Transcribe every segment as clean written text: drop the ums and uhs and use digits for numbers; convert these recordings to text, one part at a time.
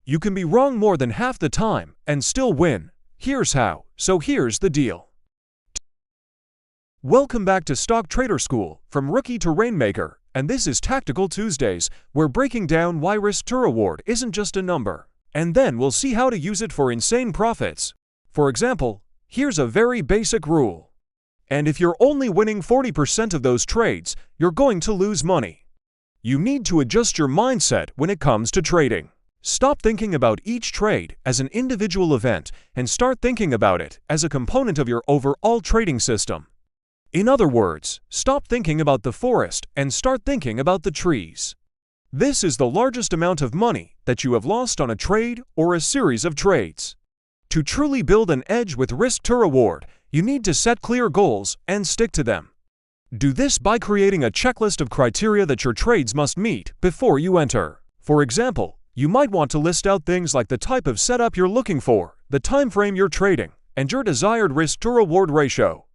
You can be wrong more than half the time and still win. Here's how. So here's the deal. Welcome back to Stock Trader School, from rookie to Rainmaker, and this is Tactical Tuesdays, where breaking down why risk to reward isn't just a number. And then we'll see how to use it for insane profits. For example, here's a very basic rule. And if you're only winning 40% of those trades, you're going to lose money. You need to adjust your mindset when it comes to trading. Stop thinking about each trade as an individual event and start thinking about it as a component of your overall trading system. In other words, stop thinking about the forest and start thinking about the trees. This is the largest amount of money that you have lost on a trade or a series of trades. To truly build an edge with risk to reward, you need to set clear goals and stick to them. Do this by creating a checklist of criteria that your trades must meet before you enter. For example, you might want to list out things like the type of setup you're looking for, the time frame you're trading, and your desired risk to reward ratio.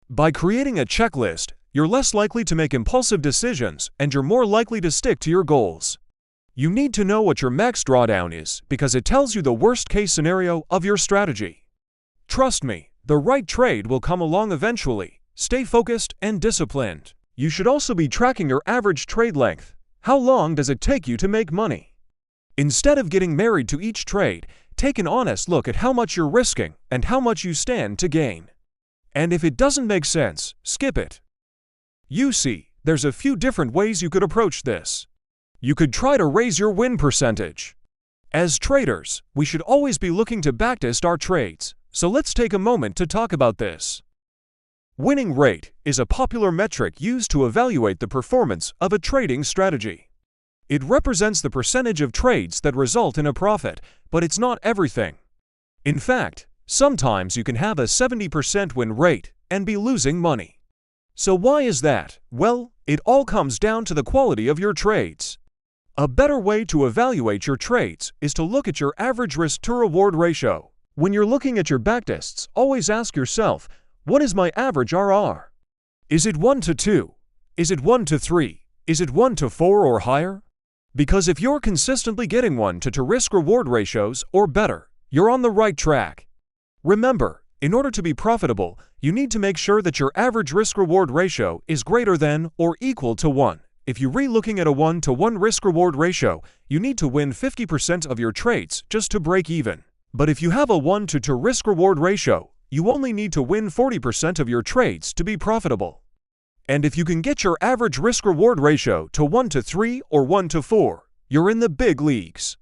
By creating a checklist, you're less likely to make impulsive decisions and you're more likely to stick to your goals. You need to know what your max drawdown is because it tells you the worst-case scenario of your strategy. Trust me, the right trade will come along eventually. Stay focused and disciplined. You should also be tracking your average trade length. How long does it take you to make money? Instead of getting married to each trade, take an honest look at how much you're risking and how much you stand to gain. And if it doesn't make sense, skip it. You see, there's a few different ways you could approach this. You could try to raise your win percentage. As traders, we should always be looking to backtest our trades, so let's take a moment to talk about this. Winning rate is a popular metric used to evaluate the performance of a trading strategy. It represents the percentage of trades that result in a profit, but it's not everything. In fact, sometimes you can have a 70% win rate and be losing money. So why is that? Well, it all comes down to the quality of your trades. A better way to evaluate your trades is to look at your average risk to reward ratio. When you're looking at your backtests, always ask yourself, what is my average RR? Is it 1 to 2? Is it 1 to 3? Is it 1 to 4 or higher? Because if you're consistently getting 1 to 2 risk-reward ratios or better, you're on the right track. Remember, in order to be profitable, you need to make sure that your average risk-reward ratio is greater than or equal to 1. If you're looking at a 1 to 1 risk-reward ratio, you need to win 50% of your trades just to break even. But if you have a 1 to 2 risk-reward ratio, you only need to win 40% of your trades to be profitable. And if you can get your average risk-reward ratio to 1 to 3 or 1 to 4, you're in the big leagues.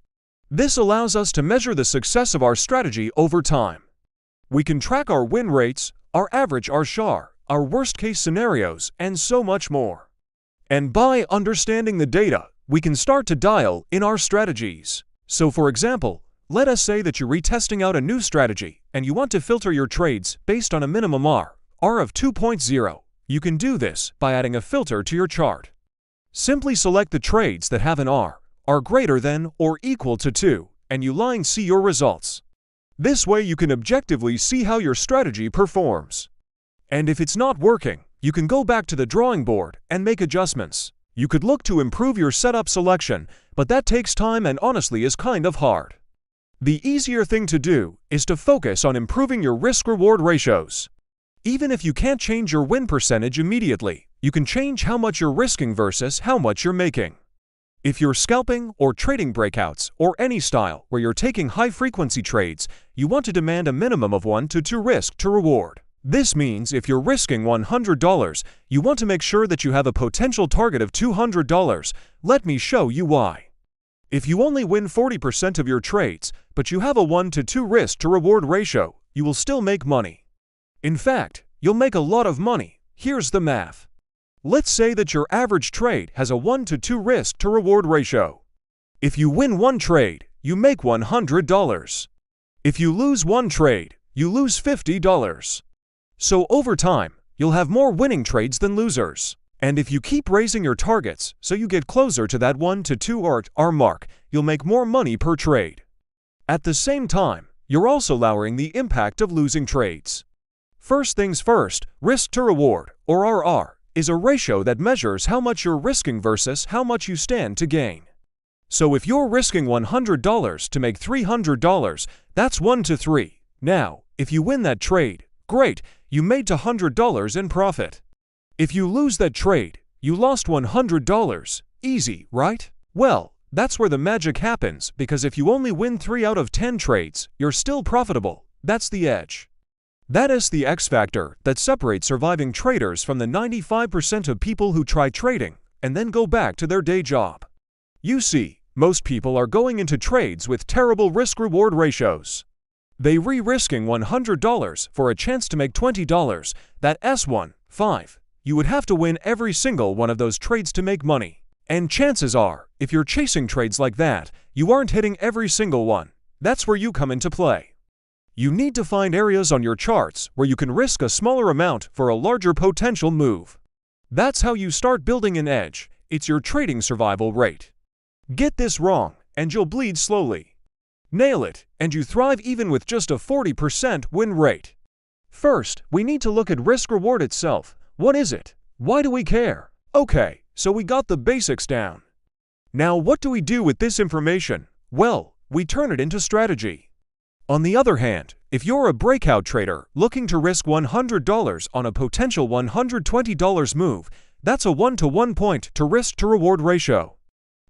This allows us to measure the success of our strategy over time. We can track our win rates, our average RSHAR, our worst-case scenarios, and so much more. And by understanding the data, we can start to dial in our strategies. So for example, let us say that you're retesting out a new strategy and you want to filter your trades based on a minimum R of 2.0. You can do this by adding a filter to your chart. Simply select the trades that have an R greater than or equal to 2, and you see your results. This way you can objectively see how your strategy performs. And if it's not working, you can go back to the drawing board and make adjustments. You could look to improve your setup selection, but that takes time and honestly is kind of hard. The easier thing to do is to focus on improving your risk-reward ratios. Even if you can't change your win percentage immediately, you can change how much you're risking versus how much you're making. If you're scalping or trading breakouts or any style where you're taking high-frequency trades, you want to demand a minimum of 1 to 2 risk to reward. This means if you're risking $100, you want to make sure that you have a potential target of $200. Let me show you why. If you only win 40% of your trades, but you have a 1 to 2 risk to reward ratio, you will still make money. In fact, you'll make a lot of money. Here's the math. Let's say that your average trade has a 1 to 2 risk to reward ratio. If you win one trade, you make $100. If you lose one trade, you lose $50. So over time, you'll have more winning trades than losers. And if you keep raising your targets so you get closer to that 1 to 2 R mark, you'll make more money per trade. At the same time, you're also lowering the impact of losing trades. First things first, risk to reward, or RR, is a ratio that measures how much you're risking versus how much you stand to gain. So if you're risking $100 to make $300, that's 1 to 3. Now, if you win that trade, great, you made $100 in profit. If you lose that trade, you lost $100. Easy, right? Well, that's where the magic happens, because if you only win 3 out of 10 trades, you're still profitable. That's the edge. That is the X factor that separates surviving traders from the 95% of people who try trading and then go back to their day job. You see, most people are going into trades with terrible risk-reward ratios. They risking $100 for a chance to make $20. That's 1-5. You would have to win every single one of those trades to make money. And chances are, if you're chasing trades like that, you aren't hitting every single one. That's where you come into play. You need to find areas on your charts where you can risk a smaller amount for a larger potential move. That's how you start building an edge. It's your trading survival rate. Get this wrong, and you'll bleed slowly. Nail it, and you thrive even with just a 40% win rate. First, we need to look at risk-reward itself. What is it? Why do we care? Okay, so we got the basics down. Now what do we do with this information? Well, we turn it into strategy. On the other hand, if you're a breakout trader looking to risk $100 on a potential $120 move, that's a 1-to-1 point to risk-to-reward ratio.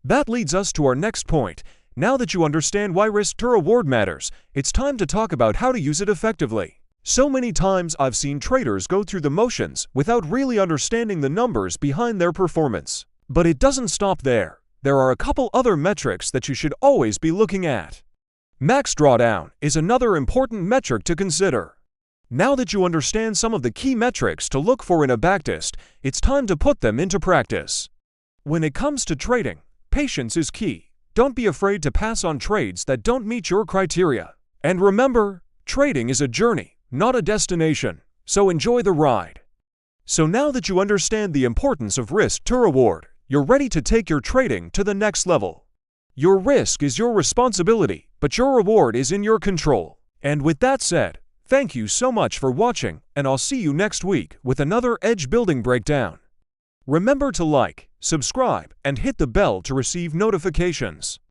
That leads us to our next point. Now that you understand why risk-to-reward matters, it's time to talk about how to use it effectively. So many times I've seen traders go through the motions without really understanding the numbers behind their performance. But it doesn't stop there. There are a couple other metrics that you should always be looking at. Max Drawdown is another important metric to consider. Now that you understand some of the key metrics to look for in a backtest, it's time to put them into practice. When it comes to trading, patience is key. Don't be afraid to pass on trades that don't meet your criteria. And remember, trading is a journey, not a destination, so enjoy the ride. So now that you understand the importance of risk to reward, you're ready to take your trading to the next level. Your risk is your responsibility, but your reward is in your control. And with that said, thank you so much for watching, and I'll see you next week with another edge building breakdown. Remember to like, subscribe, and hit the bell to receive notifications.